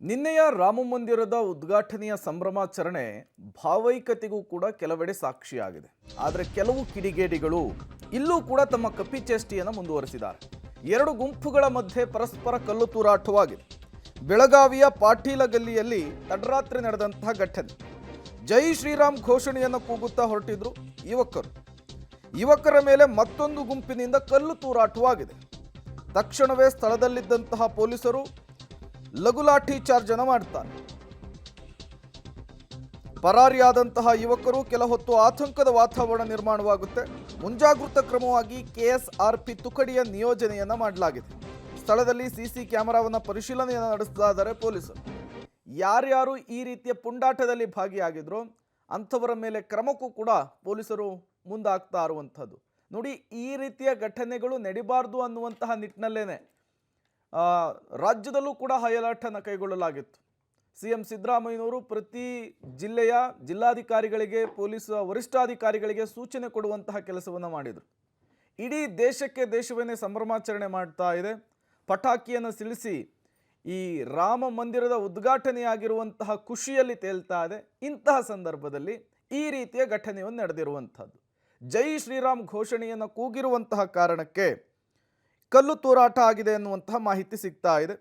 ನಿನ್ನೆಯ ರಾಮ ಮಂದಿರದ ಉದ್ಘಾಟನೆಯ ಸಂಭ್ರಮಾಚರಣೆ ಭಾವೈಕ್ಯತೆಗೂ ಕೂಡ ಕೆಲವೆಡೆ ಸಾಕ್ಷಿಯಾಗಿದೆ. ಆದರೆ ಕೆಲವು ಕಿಡಿಗೇಡಿಗಳು ಇಲ್ಲೂ ಕೂಡ ತಮ್ಮ ಕಪಿಚೇಷ್ಟೆಯನ್ನು ಮುಂದುವರಿಸಿದ್ದಾರೆ. ಎರಡು ಗುಂಪುಗಳ ಮಧ್ಯೆ ಪರಸ್ಪರ ಕಲ್ಲು ತೂರಾಟವಾಗಿದೆ. ಬೆಳಗಾವಿಯ ಪಾಟೀಲ ಗಲ್ಲಿಯಲ್ಲಿ ತಡರಾತ್ರಿ ನಡೆದಂತಹ ಘಟನೆ. ಜೈ ಶ್ರೀರಾಮ್ ಘೋಷಣೆಯನ್ನು ಕೂಗುತ್ತಾ ಹೊರಟಿದ್ರು ಯುವಕರ ಮೇಲೆ ಮತ್ತೊಂದು ಗುಂಪಿನಿಂದ ಕಲ್ಲು ತೂರಾಟವಾಗಿದೆ. ತಕ್ಷಣವೇ ಸ್ಥಳದಲ್ಲಿದ್ದಂತಹ ಪೊಲೀಸರು ಲಘು ಲಾಠಿ ಚಾರ್ಜ್ ಅನ್ನು ಮಾಡ್ತಾರೆ. ಪರಾರಿಯಾದಂತಹ ಯುವಕರು ಕೆಲ ಹೊತ್ತು ಆತಂಕದ ವಾತಾವರಣ ನಿರ್ಮಾಣವಾಗುತ್ತೆ. ಮುಂಜಾಗೃತಾ ಕ್ರಮವಾಗಿ ಕೆಎಸ್ಆರ್ಪಿ ತುಕಡಿಯ ನಿಯೋಜನೆಯನ್ನ ಮಾಡಲಾಗಿದೆ. ಸ್ಥಳದಲ್ಲಿ ಸಿಸಿ ಕ್ಯಾಮೆರಾವನ್ನು ಪರಿಶೀಲನೆಯನ್ನು ನಡೆಸ್ತಾ ಇದ್ದಾರೆ ಪೊಲೀಸರು. ಯಾರ್ಯಾರು ಈ ರೀತಿಯ ಪುಂಡಾಟದಲ್ಲಿ ಭಾಗಿಯಾಗಿದ್ರು ಅಂಥವರ ಮೇಲೆ ಕ್ರಮಕ್ಕೂ ಕೂಡ ಪೊಲೀಸರು ಮುಂದಾಗ್ತಾ ಇರುವಂಥದ್ದು. ನೋಡಿ, ಈ ರೀತಿಯ ಘಟನೆಗಳು ನಡಿಬಾರ್ದು ಅನ್ನುವಂತಹ ನಿಟ್ಟಿನಲ್ಲೇನೆ ರಾಜ್ಯದಲ್ಲೂ ಕೂಡ ಹೈ ಅಲರ್ಟ್ ಅನ್ನು ಕೈಗೊಳ್ಳಲಾಗಿತ್ತು. ಸಿಎಂ ಸಿದ್ದರಾಮಯ್ಯನವರು ಪ್ರತಿ ಜಿಲ್ಲೆಯ ಜಿಲ್ಲಾಧಿಕಾರಿಗಳಿಗೆ, ಪೊಲೀಸ್ ವರಿಷ್ಠಾಧಿಕಾರಿಗಳಿಗೆ ಸೂಚನೆ ಕೊಡುವಂತಹ ಕೆಲಸವನ್ನು ಮಾಡಿದರು. ಇಡೀ ದೇಶವೇನೇ ಸಂಭ್ರಮಾಚರಣೆ ಮಾಡ್ತಾ ಇದೆ. ಪಟಾಕಿಯನ್ನು ಸಿಡಿಸಿ ಈ ರಾಮ ಮಂದಿರದ ಉದ್ಘಾಟನೆಯಾಗಿರುವಂತಹ ಖುಷಿಯಲ್ಲಿ ತೇಲ್ತಾ ಇದೆ. ಇಂತಹ ಸಂದರ್ಭದಲ್ಲಿ ಈ ರೀತಿಯ ಘಟನೆಯನ್ನು ನಡೆದಿರುವಂಥದ್ದು. ಜೈ ಶ್ರೀರಾಮ್ ಘೋಷಣೆಯನ್ನು ಕೂಗಿರುವಂತಹ ಕಾರಣಕ್ಕೆ ಕಲ್ಲು ತೂರಾಟ ಆಗಿದೆ ಎನ್ನುವಂತಹ ಮಾಹಿತಿ ಸಿಗ್ತಾ ಇದೆ.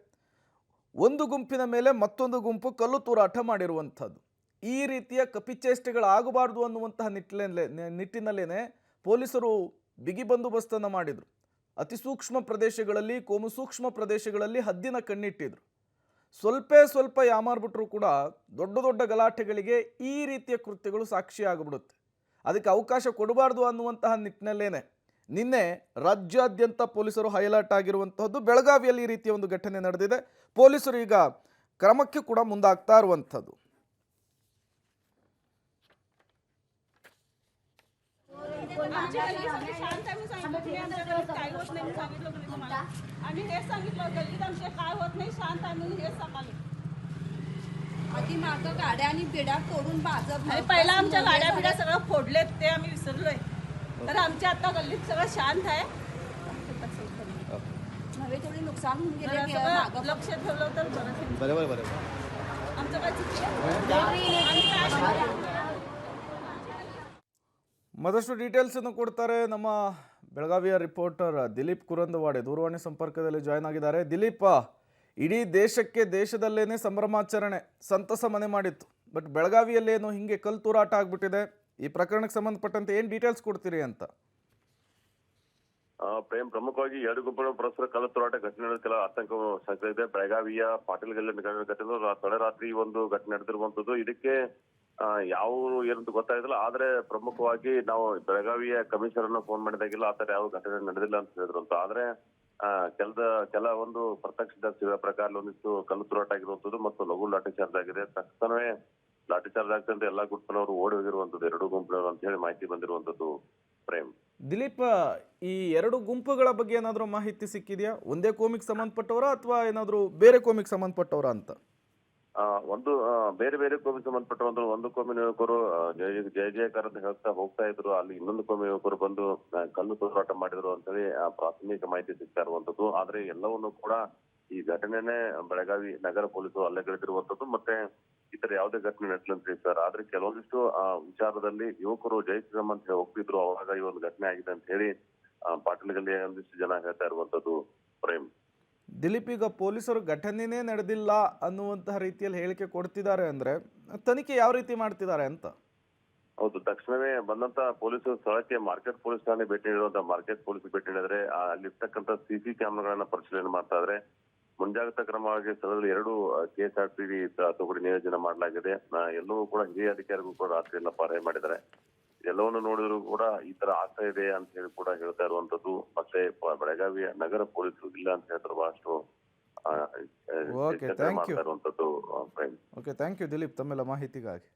ಒಂದು ಗುಂಪಿನ ಮೇಲೆ ಮತ್ತೊಂದು ಗುಂಪು ಕಲ್ಲು ತೂರಾಟ ಮಾಡಿರುವಂಥದ್ದು. ಈ ರೀತಿಯ ಕಪಿಚೇಷ್ಟೆಗಳಾಗಬಾರ್ದು ಅನ್ನುವಂತಹ ನಿಟ್ಟಿನಲ್ಲೇನೆ ಪೊಲೀಸರು ಬಿಗಿ ಬಂದೋಬಸ್ತನ್ನು ಮಾಡಿದರು. ಅತಿ ಸೂಕ್ಷ್ಮ ಪ್ರದೇಶಗಳಲ್ಲಿ, ಕೋಮು ಸೂಕ್ಷ್ಮ ಪ್ರದೇಶಗಳಲ್ಲಿ ಹದ್ದಿನ ಕಣ್ಣಿಟ್ಟಿದ್ರು. ಸ್ವಲ್ಪ ಯಾಮಾರ್ಬಿಟ್ರು ಕೂಡ ದೊಡ್ಡ ಗಲಾಟೆಗಳಿಗೆ ಈ ರೀತಿಯ ಕೃತ್ಯಗಳು ಸಾಕ್ಷಿಯಾಗಿಬಿಡುತ್ತೆ. ಅದಕ್ಕೆ ಅವಕಾಶ ಕೊಡಬಾರ್ದು ಅನ್ನುವಂತಹ ನಿಟ್ಟಿನಲ್ಲೇನೆ ನಿನ್ನೆ ರಾಜ್ಯಾದ್ಯಂತ ಪೊಲೀಸರು ಹೈಲೈಟ್ ಆಗಿರುವಂತಹದ್ದು. ಬೆಳಗಾವಿಯಲ್ಲಿ ಈ ರೀತಿಯ ಒಂದು ಘಟನೆ ನಡೆದಿದೆ. ಪೊಲೀಸರು ಈಗ ಕ್ರಮಕ್ಕೆ ಕೂಡ ಮುಂದಾಗ್ತಾ ಇರುವಂಥದ್ದು. आधी मागं गाड्या आणि बिड्या तोडून पहिला आमच्या गाड्या बिड्या सगळं फोडलेत, ते आम्ही विसरलोय. तर आमच्या आता गल्लीत सगळं शांत आहे. नवे थोडी नुकसान होऊन गेले. लक्ष ठेवलं तर बरोबर आमचं काय चुकी आहे. ಮತ್ತಷ್ಟು ಡೀಟೇಲ್ಸ್ ಅನ್ನು ಕೊಡ್ತಾರೆ ನಮ್ಮ ಬೆಳಗಾವಿಯ ರಿಪೋರ್ಟರ್ ದಿಲೀಪ್ ಕುರಂದವಾಡೆ. ದೂರವಾಣಿ ಸಂಪರ್ಕದಲ್ಲಿ ಜಾಯ್ನ್ ಆಗಿದ್ದಾರೆ. ದಿಲೀಪ್, ಇಡೀ ದೇಶದಲ್ಲೇನೆ ಸಂಭ್ರಮಾಚರಣೆ, ಸಂತಸ ಮನೆ ಮಾಡಿತ್ತು. ಬಟ್ ಬೆಳಗಾವಿಯಲ್ಲೇನು ಹಿಂಗೆ ಕಲ್ಲು ತೂರಾಟ ಆಗ್ಬಿಟ್ಟಿದೆ. ಈ ಪ್ರಕರಣಕ್ಕೆ ಸಂಬಂಧಪಟ್ಟಂತೆ ಏನು ಡೀಟೇಲ್ಸ್ ಕೊಡ್ತೀರಿ ಅಂತ? ಪ್ರೇಮ್, ಪ್ರಮುಖವಾಗಿ ಎರಡು ಗುಂಪುಗಳ ಪರಸ್ಪರ ಕಲ್ಲು ತೂರಾಟ ಘಟನೆ ನಡೆದ ಆತಂಕ ಇದೆ. ಬೆಳಗಾವಿಯ ಪಾಟೀಲ್ ಗಲ್ಲಿ ಘಟನೆ ತಡರಾತ್ರಿ ಒಂದು ಘಟನೆ ನಡೆದಿರುವಂತದ್ದು. ಇದಕ್ಕೆ ಯಾವ ಏನಂತ ಗೊತ್ತಾಗಿಲ್ಲ. ಆದ್ರೆ ಪ್ರಮುಖವಾಗಿ ನಾವು ಬೆಳಗಾವಿಯ ಕಮಿಷನರ್ ಅನ್ನ ಫೋನ್ ಮಾಡಿದಾಗಿಲ್ಲ, ಆತರ ಯಾವ ಘಟನೆ ನಡೆದಿಲ್ಲ ಅಂತ ಹೇಳಿದ್ರು ಅಂತ. ಆದ್ರೆ ಕೆಲವೊಂದು ಪ್ರತ್ಯಕ್ಷದರ್ಶಿಗಳ ಪ್ರಕಾರ ಒಂದಿಷ್ಟು ಕಲ್ಲು ತೂರಾಟ ಆಗಿರುವಂತದ್ದು ಮತ್ತು ಲಘು ಲಾಠಿ ಚಾರ್ಜ್ ಆಗಿದೆ. ತಕ್ಷಣವೇ ಲಾಠಿ ಚಾರ್ಜ್ ಆಗ್ತಂತೆ ಎಲ್ಲಾ ಗುಂಪಿನವರು ಓಡಿ ಹೋಗಿರುವಂತದ್ದು, ಎರಡು ಗುಂಪಿನವರು ಅಂತ ಹೇಳಿ ಮಾಹಿತಿ ಬಂದಿರುವಂತದ್ದು. ಪ್ರೇಮ್, ದಿಲೀಪ್, ಈ ಎರಡು ಗುಂಪುಗಳ ಬಗ್ಗೆ ಏನಾದರೂ ಮಾಹಿತಿ ಸಿಕ್ಕಿದೆಯಾ? ಒಂದೇ ಕೋಮಿಗೆ ಸಂಬಂಧಪಟ್ಟವರ ಅಥವಾ ಏನಾದರೂ ಬೇರೆ ಕೋಮಿಗೆ ಸಂಬಂಧಪಟ್ಟವರ ಅಂತ? ಒಂದು ಬೇರೆ ಕೋಮಿಗೆ ಸಂಬಂಧಪಟ್ಟರು. ಒಂದು ಕೋಮಿನ ಯುವಕರು ಜಯ ಜಯಕಾರ ಅಂತ ಹೇಳ್ತಾ ಹೋಗ್ತಾ ಇದ್ರು. ಅಲ್ಲಿ ಇನ್ನೊಂದು ಕೋಮಿನ ಯುವಕರು ಬಂದು ಕಲ್ಲು ತೂರಾಟ ಮಾಡಿದ್ರು ಅಂತೇಳಿ ಪ್ರಾಥಮಿಕ ಮಾಹಿತಿ ಸಿಗ್ತಾ ಇರುವಂತದ್ದು. ಆದ್ರೆ ಎಲ್ಲವನ್ನೂ ಕೂಡ ಈ ಘಟನೆನೇ ಬೆಳಗಾವಿ ನಗರ ಪೊಲೀಸರು ಹಲ್ಲೆಗಳೆದಿರುವಂತದ್ದು. ಮತ್ತೆ ಇತರ ಯಾವುದೇ ಘಟನೆ ನಡೆಸಲಂತ ಸರ್. ಆದ್ರೆ ಕೆಲವೊಂದಿಷ್ಟು ವಿಚಾರದಲ್ಲಿ ಯುವಕರು ಜೈ ಶ್ರೀರಾಮ್ ಅಂತ ಹೇಳಿ ಹೋಗ್ತಿದ್ರು, ಅವಾಗ ಈ ಒಂದು ಘಟನೆ ಆಗಿದೆ ಅಂತ ಹೇಳಿ ಪಾಟೀಲ್ಗಲ್ಲಿ ಒಂದಿಷ್ಟು ಜನ ಹೇಳ್ತಾ ಇರುವಂತದ್ದು. ಪ್ರೇಮ್, ದಿಲೀಪ್, ಈಗ ಪೊಲೀಸರು ಘಟನೆನೇ ನಡೆದಿಲ್ಲ ಅನ್ನುವಂತಹ ರೀತಿಯಲ್ಲಿ ಹೇಳಿಕೆ ಕೊಡ್ತಿದ್ದಾರೆ ಅಂದ್ರೆ ತನಿಖೆ ಯಾವ ರೀತಿ ಮಾಡ್ತಿದ್ದಾರೆ ಅಂತ? ಹೌದು, ತಕ್ಷಣವೇ ಬಂದಂತ ಪೊಲೀಸರು ಸ್ಥಳಕ್ಕೆ ಮಾರ್ಕೆಟ್ ಪೊಲೀಸ್ ಠಾಣೆ ಭೇಟಿ ನೀಡುವಂತ ಮಾರ್ಕೆಟ್ ಪೊಲೀಸ್ ಭೇಟಿ ನೀಡಿದ್ರೆ ಅಲ್ಲಿರ್ತಕ್ಕಂಥ ಸಿಸಿ ಕ್ಯಾಮೆರಾಗಳನ್ನ ಪರಿಶೀಲನೆ ಮಾಡ್ತಾ ಇದ್ರೆ ಮುಂಜಾಗ್ರತಾ ಕ್ರಮವಾಗಿ ಸ್ಥಳದಲ್ಲಿ ಎರಡು ಕೆಎಸ್ಆರ್ಪಿ ತುಕಡಿ ನಿಯೋಜನೆ ಮಾಡಲಾಗಿದೆ. ಎಲ್ಲವೂ ಕೂಡ ಹಿರಿಯ ಅಧಿಕಾರಿಗಳು ಕೂಡ ರಾತ್ರಿ ಎಲ್ಲ ಪಾರಾಯ ಮಾಡಿದ್ದಾರೆ. ಎಲ್ಲವನ್ನು ನೋಡಿದ್ರು ಕೂಡ ಈ ತರ ಆಗ್ತಾ ಇದೆ ಅಂತ ಹೇಳಿ ಕೂಡ ಹೇಳ್ತಾ ಇರುವಂತದ್ದು. ಮತ್ತೆ ಬೆಳಗಾವಿಯ ನಗರ ಪೊಲೀಸರು ಇಲ್ಲ ಅಂತ ಹೇಳ್ತಾರೆ ಬಹಳಷ್ಟು ಓಕೆ, ಥ್ಯಾಂಕ್ ಯು ದಿಲೀಪ್ ತಮ್ಮೆಲ್ಲ ಮಾಹಿತಿಗಾಗಿ.